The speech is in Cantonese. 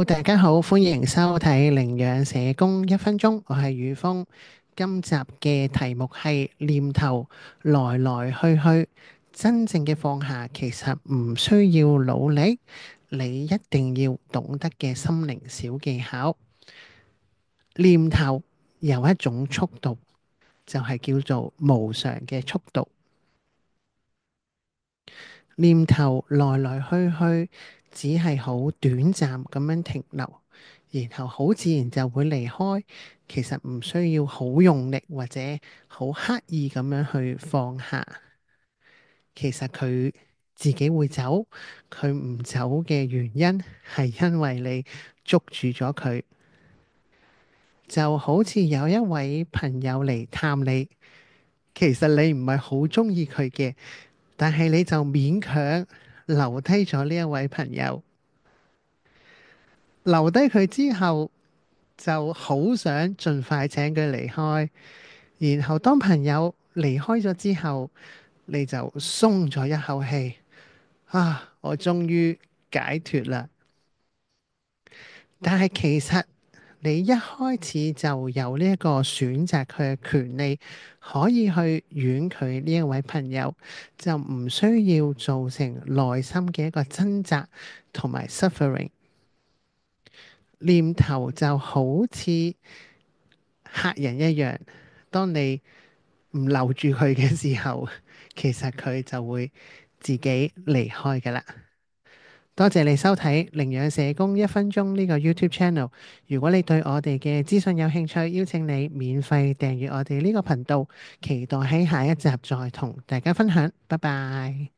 大家好，歡迎收睇領養社工1分鐘，我係宇峰。今集嘅題目係念頭來來去去，真正嘅放下其實唔需要努力，你一定要懂得嘅心靈小技巧。念頭有一種速度，就係叫做無常嘅速度。念頭來來去去，只係好短暫咁樣停留，然後好自然就會離開。其實唔需要好用力或者好刻意咁樣去放下。其實佢自己會走，佢唔走嘅原因係因為你捉住咗佢。就好似有一位朋友嚟探你，其實你唔係好中意佢嘅，但係你就勉強留低咗呢一位朋友。留低佢之後，就好想盡快請佢離開。然後當朋友離開咗之後，你就鬆咗一口氣。啊，我終於解脫啦！但係其實你一開始就有呢一個選擇佢嘅權利，可以去婉拒呢一位朋友，就唔需要造成內心嘅一個掙扎同埋 suffering。念頭就好似客人一樣，當你唔留住佢嘅時候，其實佢就會自己離開㗎喇。多謝你收睇領養社工1分鐘呢個 YouTube channel。如果你對我哋嘅資訊有興趣，邀請你免費訂閱我哋呢個頻道，期待喺下一集再同大家分享。拜拜。